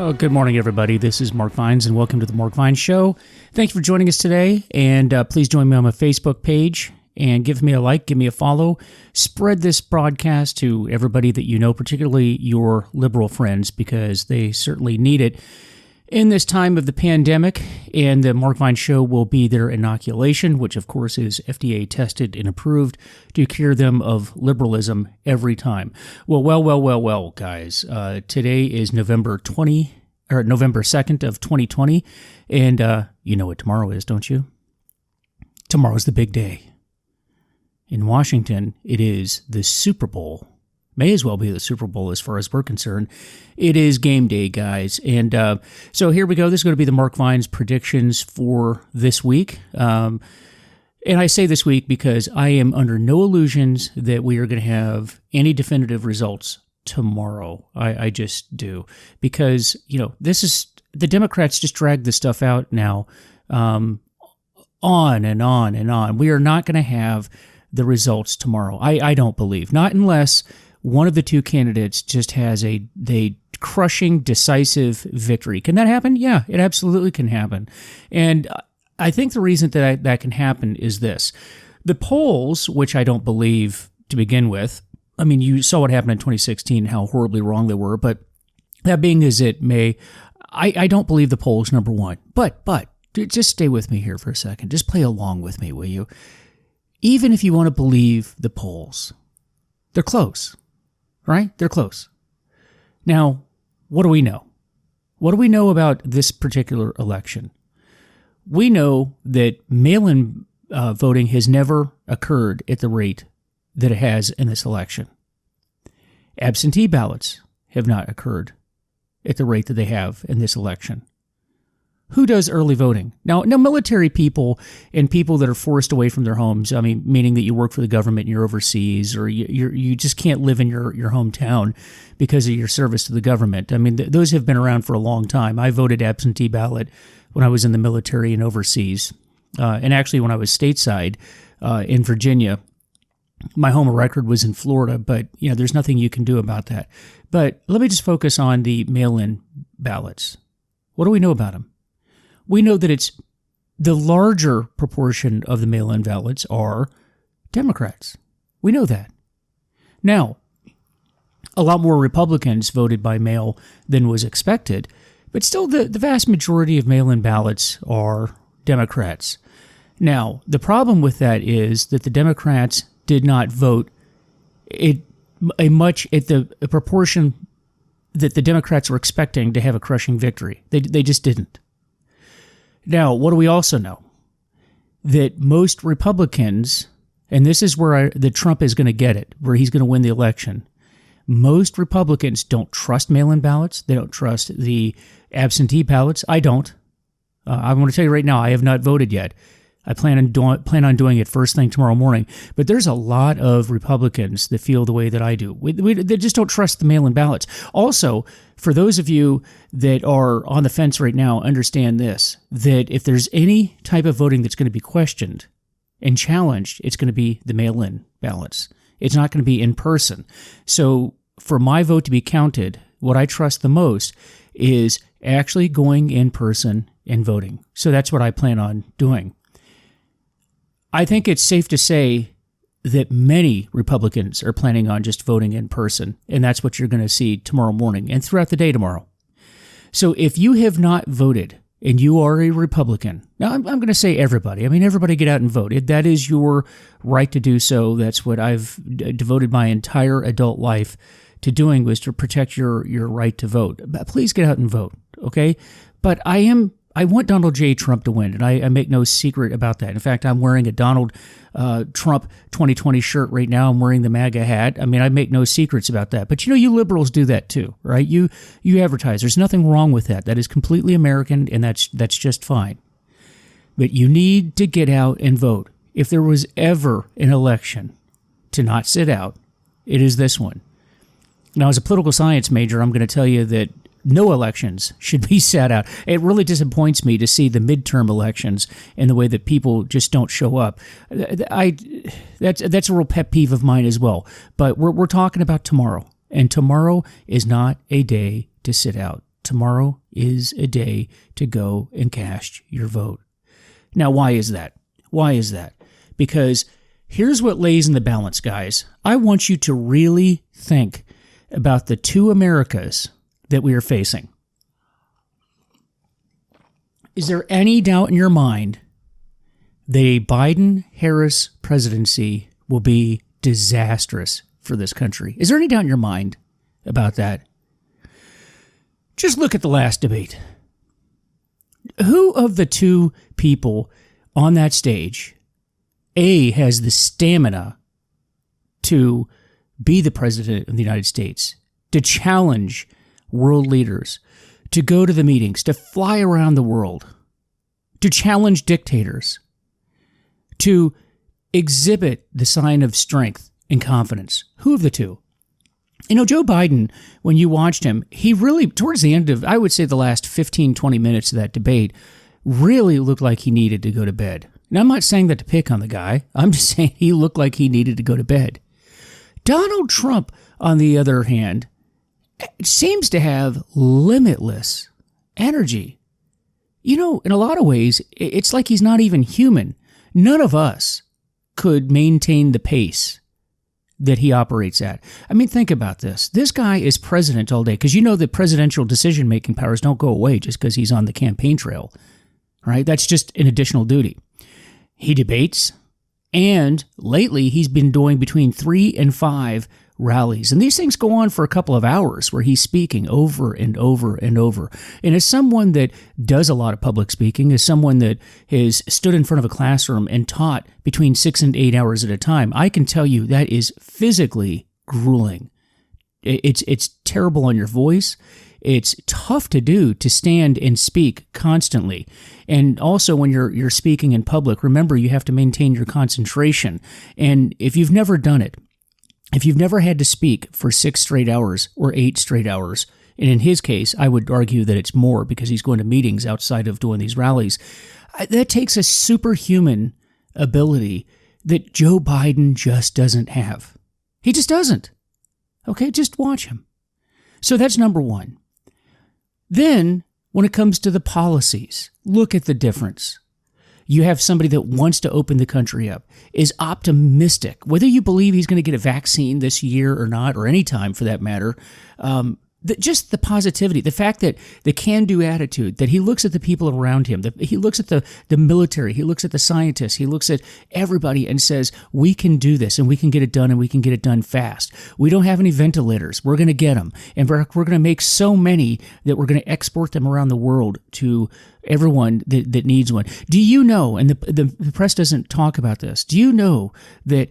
Oh, good morning, everybody. This is Mark Vines, and welcome to the Mark Vines Show. Thank you for joining us today, and please join me on my Facebook page and give me a like, give me a follow. Spread this broadcast to everybody that you know, particularly your liberal friends, because they certainly need it in this time of the pandemic. And the Mark Vines Show will be their inoculation, which of course is FDA tested and approved to cure them of liberalism every time. Well, guys. Today is November 2nd of 2020, and you know what tomorrow is, don't you? Tomorrow's the big day. In Washington, it is the Super Bowl. May as well be the Super Bowl as far as we're concerned. It is game day, guys. And so here we go. This is going to be the Mark Vines predictions for this week. And I say this week because I am under no illusions that we are going to have any definitive results tomorrow. I just do. Because, you know, this is, the Democrats just drag this stuff out now on and on and on. We are not going to have the results tomorrow. I don't believe. Not unless one of the two candidates just has a crushing, decisive victory. Can that happen? Yeah, it absolutely can happen. And I think the reason that can happen is this. The polls, which I don't believe to begin with, I mean, you saw what happened in 2016, how horribly wrong they were, but that being as it may, I don't believe the polls, number one. But just stay with me here for a second. Just play along with me, will you? Even if you want to believe the polls, they're close, right? They're close. Now, what do we know? What do we know about this particular election? We know that mail-in voting has never occurred at the rate that it has in this election. Absentee ballots have not occurred at the rate that they have in this election. Who does early voting? Now, military people and people that are forced away from their homes, I mean, meaning that you work for the government and you're overseas, or you just can't live in your hometown because of your service to the government. I mean, those have been around for a long time. I voted absentee ballot when I was in the military and overseas. And actually, when I was stateside in Virginia, my home record was in Florida, but you know, there's nothing you can do about that. But let me just focus on the mail-in ballots. What do we know about them? We know that it's the larger proportion of the mail-in ballots are Democrats. We know that. Now, a lot more Republicans voted by mail than was expected, but still the vast majority of mail-in ballots are Democrats. Now, the problem with that is that the Democrats did not vote a proportion that the Democrats were expecting to have a crushing victory. They just didn't. Now, what do we also know? That most Republicans, and this is where that Trump is going to get it, where he's going to win the election. Most Republicans don't trust mail-in ballots. They don't trust the absentee ballots. I don't. I want to tell you right now, I have not voted yet. I plan on doing it first thing tomorrow morning. But there's a lot of Republicans that feel the way that I do. They just don't trust the mail-in ballots. Also, for those of you that are on the fence right now, understand this, that if there's any type of voting that's going to be questioned and challenged, it's going to be the mail-in ballots. It's not going to be in person. So for my vote to be counted, what I trust the most is actually going in person and voting. So that's what I plan on doing. I think it's safe to say that many Republicans are planning on just voting in person, and that's what you're going to see tomorrow morning and throughout the day tomorrow. So if you have not voted and you are a Republican, now I'm going to say everybody. I mean, everybody get out and vote. That is your right to do so. That's what I've devoted my entire adult life to doing, was to protect your right to vote. But please get out and vote, okay? But I want Donald J. Trump to win, and I make no secret about that. In fact, I'm wearing a Donald Trump 2020 shirt right now. I'm wearing the MAGA hat. I mean, I make no secrets about that. But you know, you liberals do that too, right? You advertise. There's nothing wrong with that. That is completely American, and that's just fine. But you need to get out and vote. If there was ever an election to not sit out, it is this one. Now, as a political science major, I'm going to tell you that no elections should be sat out. It really disappoints me to see the midterm elections and the way that people just don't show up. That's a real pet peeve of mine as well. But we're talking about tomorrow, and tomorrow is not a day to sit out. tomorrow is a day to go and cast your vote. Now, why is that? Why is that? Because here's what lays in the balance, guys. I want you to really think about the two Americas that we are facing. Is there any doubt in your mind that a Biden-Harris presidency will be disastrous for this country? Is there any doubt in your mind about that? Just look at the last debate. Who of the two people on that stage, A, has the stamina to be the president of the United States, to challenge world leaders, to go to the meetings, to fly around the world, to challenge dictators, to exhibit the sign of strength and confidence? Who of the two? You know, Joe Biden, when you watched him, he really, towards the end of, I would say the last 15, 20 minutes of that debate, really looked like he needed to go to bed. Now, I'm not saying that to pick on the guy. I'm just saying he looked like he needed to go to bed. Donald Trump, on the other hand, seems to have limitless energy. You know, in a lot of ways, it's like he's not even human. None of us could maintain the pace that he operates at. I mean, think about this. This guy is president all day, because you know that presidential decision-making powers don't go away just because he's on the campaign trail, right? That's just an additional duty. He debates, and lately he's been doing between 3 and 5 rallies. And these things go on for a couple of hours where he's speaking over and over and over. And as someone that does a lot of public speaking, as someone that has stood in front of a classroom and taught between 6 and 8 hours at a time, I can tell you that is physically grueling. It's terrible on your voice. It's tough to do, to stand and speak constantly. And also when you're speaking in public, remember you have to maintain your concentration. And if you've never done it, if you've never had to speak for 6 straight hours or 8 straight hours, and in his case, I would argue that it's more because he's going to meetings outside of doing these rallies, that takes a superhuman ability that Joe Biden just doesn't have. He just doesn't. Okay, just watch him. So that's number one. Then, when it comes to the policies, look at the difference. You have somebody that wants to open the country up, is optimistic, whether you believe he's going to get a vaccine this year or not, or any time for that matter. Just the positivity, the fact that the can-do attitude, that he looks at the people around him, that he looks at the military, he looks at the scientists, he looks at everybody and says, we can do this and we can get it done and we can get it done fast. We don't have any ventilators. We're going to get them. And we're going to make so many that we're going to export them around the world to everyone that needs one. Do you know, and the press doesn't talk about this, do you know that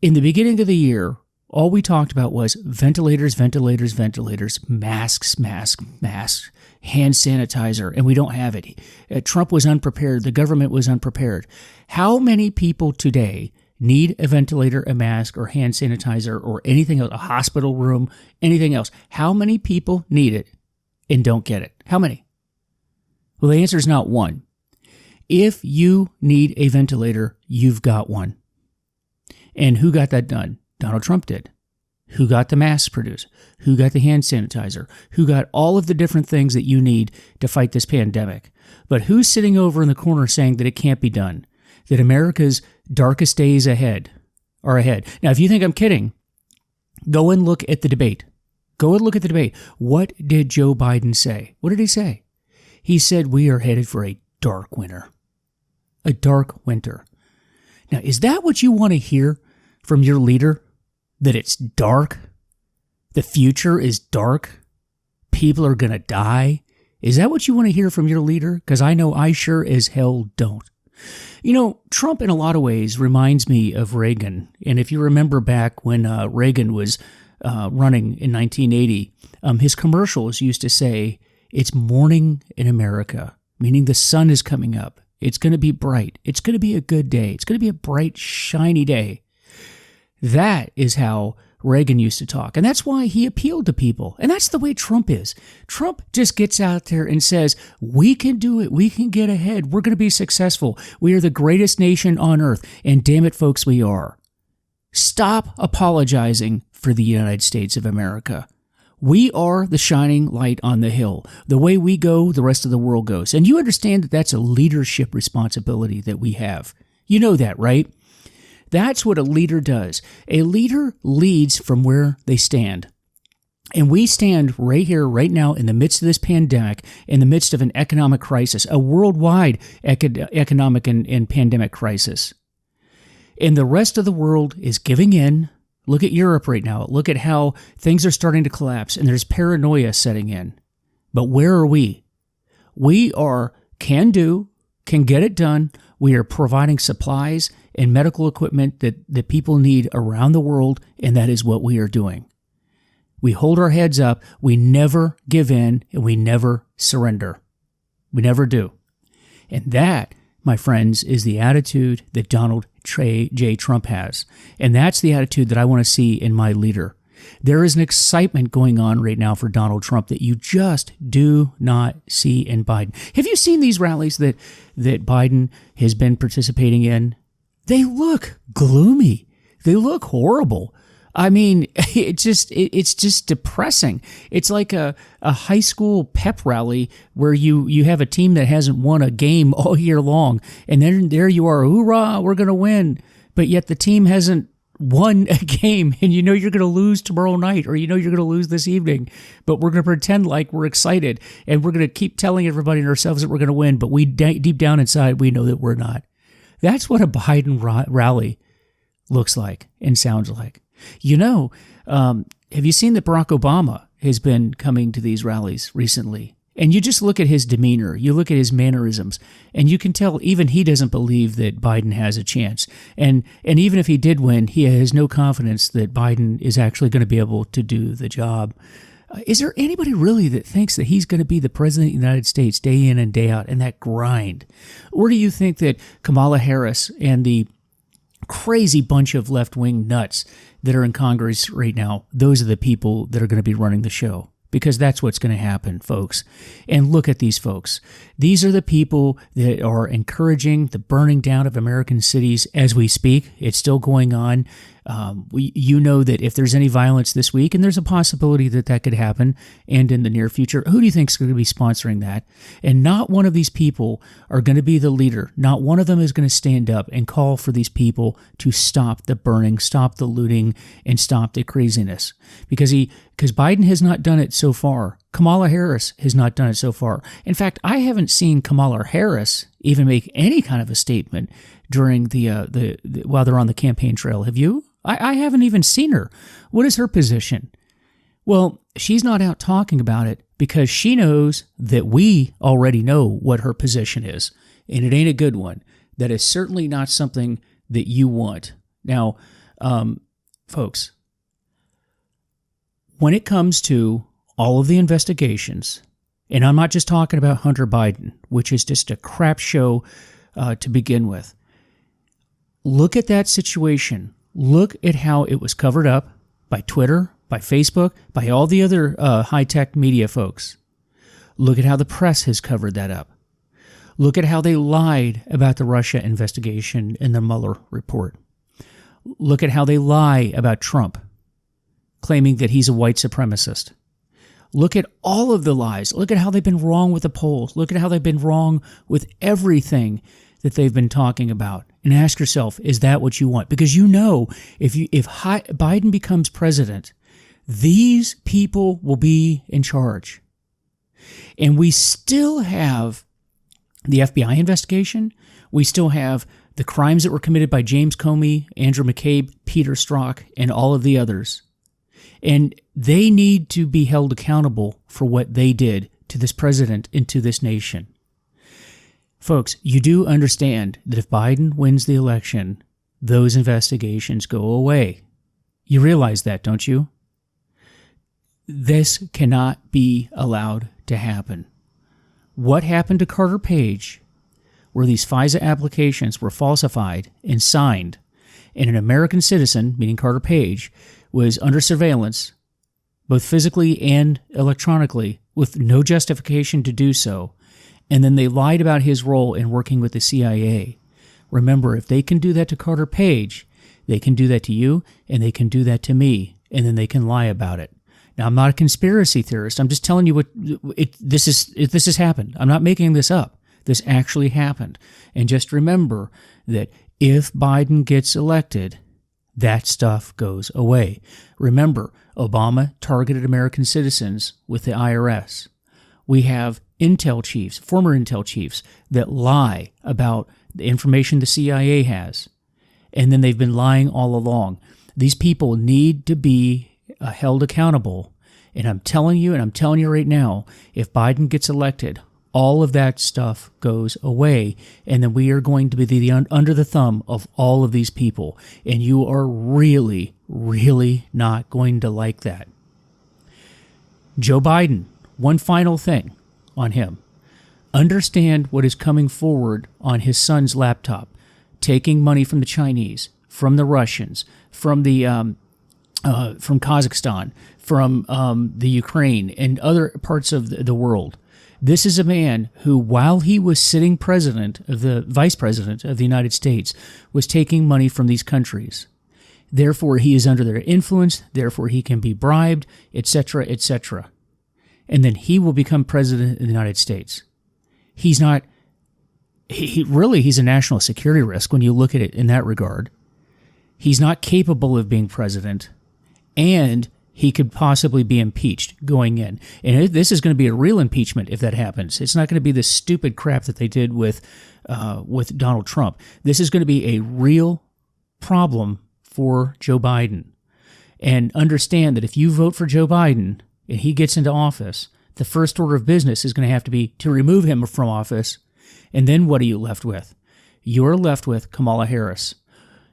in the beginning of the year, all we talked about was ventilators, ventilators, ventilators, masks, hand sanitizer, and we don't have it. Trump was unprepared. The government was unprepared. How many people today need a ventilator, a mask, or hand sanitizer, or anything else, a hospital room, anything else? How many people need it and don't get it? How many? Well, the answer is not one. If you need a ventilator, you've got one. And who got that done? Donald Trump did. Who got the masks produced? Who got the hand sanitizer? Who got all of the different things that you need to fight this pandemic? But who's sitting over in the corner saying that it can't be done? That America's darkest days are ahead. Now, if you think I'm kidding, go and look at the debate. Go and look at the debate. What did Joe Biden say? What did he say? He said we are headed for a dark winter. A dark winter. Now, is that what you want to hear from your leader? That it's dark? The future is dark? People are going to die? Is that what you want to hear from your leader? Because I know I sure as hell don't. You know, Trump in a lot of ways reminds me of Reagan. And if you remember back when Reagan was running in 1980, his commercials used to say, it's morning in America, meaning the sun is coming up. It's going to be bright. It's going to be a good day. It's going to be a bright, shiny day. That is how Reagan used to talk. And that's why he appealed to people. And that's the way Trump is. Trump just gets out there and says, we can do it. We can get ahead. We're going to be successful. We are the greatest nation on earth. And damn it, folks, we are. Stop apologizing for the United States of America. We are the shining light on the hill. The way we go, the rest of the world goes. And you understand that that's a leadership responsibility that we have. You know that, right? That's what a leader does. A leader leads from where they stand. And we stand right here, right now, in the midst of this pandemic, in the midst of an economic crisis, a worldwide economic and pandemic crisis. And the rest of the world is giving in. Look at Europe right now. Look at how things are starting to collapse, and there's paranoia setting in. But where are we? We are can get it done. We are providing supplies and medical equipment that people need around the world, and that is what we are doing. We hold our heads up, we never give in, and we never surrender. We never do. And that, my friends, is the attitude that Donald J. Trump has. And that's the attitude that I want to see in my leader. There is an excitement going on right now for Donald Trump that you just do not see in Biden. Have you seen these rallies that Biden has been participating in? They look gloomy. They look horrible. I mean, it's just depressing. It's like a high school pep rally where you have a team that hasn't won a game all year long, and then there you are, hoorah, we're going to win. But yet the team hasn't won a game, and you know you're going to lose tomorrow night, or you know you're going to lose this evening. But we're going to pretend like we're excited, and we're going to keep telling everybody and ourselves that we're going to win, but we deep down inside, we know that we're not. That's what a Biden rally looks like and sounds like. You know, have you seen that Barack Obama has been coming to these rallies recently? And you just look at his demeanor, you look at his mannerisms, and you can tell even he doesn't believe that Biden has a chance. And even if he did win, he has no confidence that Biden is actually going to be able to do the job. Is there anybody really that thinks that he's going to be the president of the United States day in and day out in that grind? Or do you think that Kamala Harris and the crazy bunch of left-wing nuts that are in Congress right now, those are the people that are going to be running the show? Because that's what's going to happen, folks. And look at these folks. These are the people that are encouraging the burning down of American cities as we speak. It's still going on. You know that if there's any violence this week, and there's a possibility that that could happen, and in the near future, who do you think is going to be sponsoring that? And not one of these people are going to be the leader. Not one of them is going to stand up and call for these people to stop the burning, stop the looting, and stop the craziness. Because Biden has not done it so far. Kamala Harris has not done it so far. In fact, I haven't seen Kamala Harris even make any kind of a statement during while they're on the campaign trail. Have you? I haven't even seen her. What is her position? Well, she's not out talking about it because she knows that we already know what her position is, and it ain't a good one. That is certainly not something that you want. Now, folks, when it comes to all of the investigations, and I'm not just talking about Hunter Biden, which is just a crap show to begin with, look at that situation. Look at how it was covered up by Twitter, by Facebook, by all the other high-tech media folks. Look at how the press has covered that up. Look at how they lied about the Russia investigation in the Mueller report. Look at how they lie about Trump, claiming that he's a white supremacist. Look at all of the lies. Look at how they've been wrong with the polls. Look at how they've been wrong with everything that they've been talking about. And ask yourself, is that what you want? Because you know, if Biden becomes president, these people will be in charge. And we still have the FBI investigation. We still have the crimes that were committed by James Comey, Andrew McCabe, Peter Strzok, and all of the others. And they need to be held accountable for what they did to this president and to this nation. Folks, you do understand that if Biden wins the election, those investigations go away. You realize that, don't you? This cannot be allowed to happen. What happened to Carter Page, where these FISA applications were falsified and signed, and an American citizen, meaning Carter Page, was under surveillance, both physically and electronically, with no justification to do so, and then they lied about his role in working with the CIA. Remember, if they can do that to Carter Page, they can do that to you, and they can do that to me, and then they can lie about it. Now, I'm not a conspiracy theorist. I'm just telling you this has happened. I'm not making this up. This actually happened. And just remember that if Biden gets elected, that stuff goes away. Remember, Obama targeted American citizens with the IRS. We have intel chiefs, former intel chiefs, that lie about the information the CIA has. And then they've been lying all along. These people need to be held accountable. And I'm telling you right now, if Biden gets elected, all of that stuff goes away, and then we are going to be under the thumb of all of these people, and you are really, really not going to like that. Joe Biden, one final thing on him. Understand what is coming forward on his son's laptop, taking money from the Chinese, from the Russians, from Kazakhstan, from the Ukraine, and other parts of the world. This is a man who, while he was sitting vice president of the United States, was taking money from these countries. Therefore, he is under their influence. Therefore, he can be bribed, etc., etc. And then he will become president of the United States. He's not. He's a national security risk when you look at it in that regard. He's not capable of being president, and he could possibly be impeached going in. And this is going to be a real impeachment if that happens. It's not going to be this stupid crap that they did with Donald Trump. This is going to be a real problem for Joe Biden. And understand that if you vote for Joe Biden and he gets into office, the first order of business is going to have to be to remove him from office. And then what are you left with? You're left with Kamala Harris.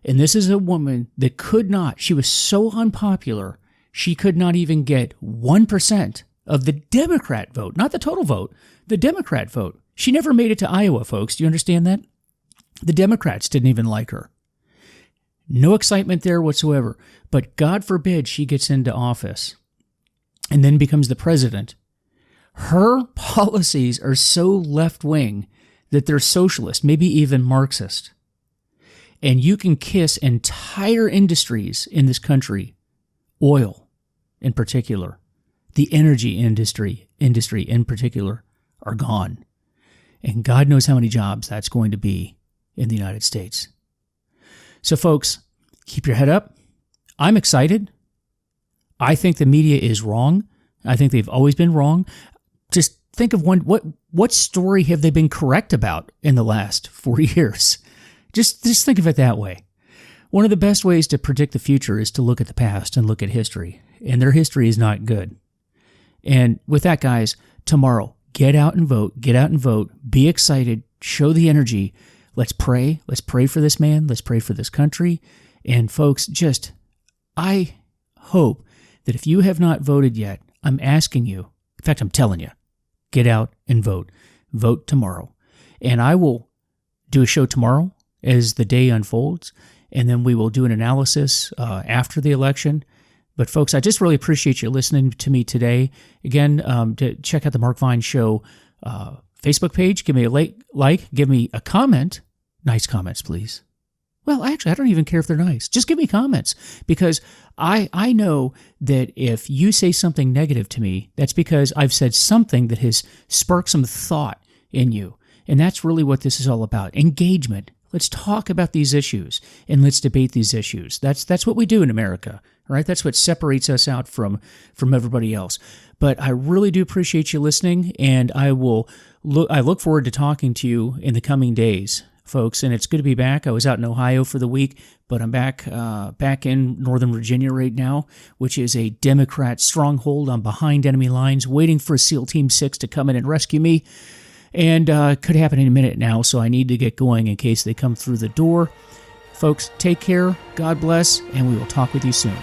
And this is a woman that she was so unpopular, she could not even get 1% of the Democrat vote, not the total vote, the Democrat vote. She never made it to Iowa, folks. Do you understand that? The Democrats didn't even like her. No excitement there whatsoever. But God forbid she gets into office and then becomes the president. Her policies are so left-wing that they're socialist, maybe even Marxist. And you can kiss entire industries in this country, oil in particular, the energy industry in particular, are gone. And God knows how many jobs that's going to be in the United States. So folks, keep your head up. I'm excited. I think the media is wrong. I think they've always been wrong. Just think of what story have they been correct about in the last 40 years? Just think of it that way. One of the best ways to predict the future is to look at the past and look at history. And their history is not good. And with that, guys, tomorrow, get out and vote. Get out and vote. Be excited. Show the energy. Let's pray. Let's pray for this man. Let's pray for this country. And folks, I hope that if you have not voted yet, I'm asking you, in fact, I'm telling you, get out and vote. Vote tomorrow. And I will do a show tomorrow as the day unfolds, and then we will do an analysis after the election. But folks, I just really appreciate you listening to me today. Again, to check out the Mark Vine Show Facebook page. Give me a like. Give me a comment. Nice comments, please. Well, actually, I don't even care if they're nice. Just give me comments, because I know that if you say something negative to me, that's because I've said something that has sparked some thought in you. And that's really what this is all about. Engagement. Let's talk about these issues and let's debate these issues. That's what we do in America, right? That's what separates us out from everybody else. But I really do appreciate you listening, and I look forward to talking to you in the coming days, folks. And it's good to be back. I was out in Ohio for the week, but I'm back in Northern Virginia right now, which is a Democrat stronghold. I'm behind enemy lines, waiting for SEAL Team 6 to come in and rescue me. And it could happen in a minute now, so I need to get going in case they come through the door. Folks, take care, God bless, and we will talk with you soon.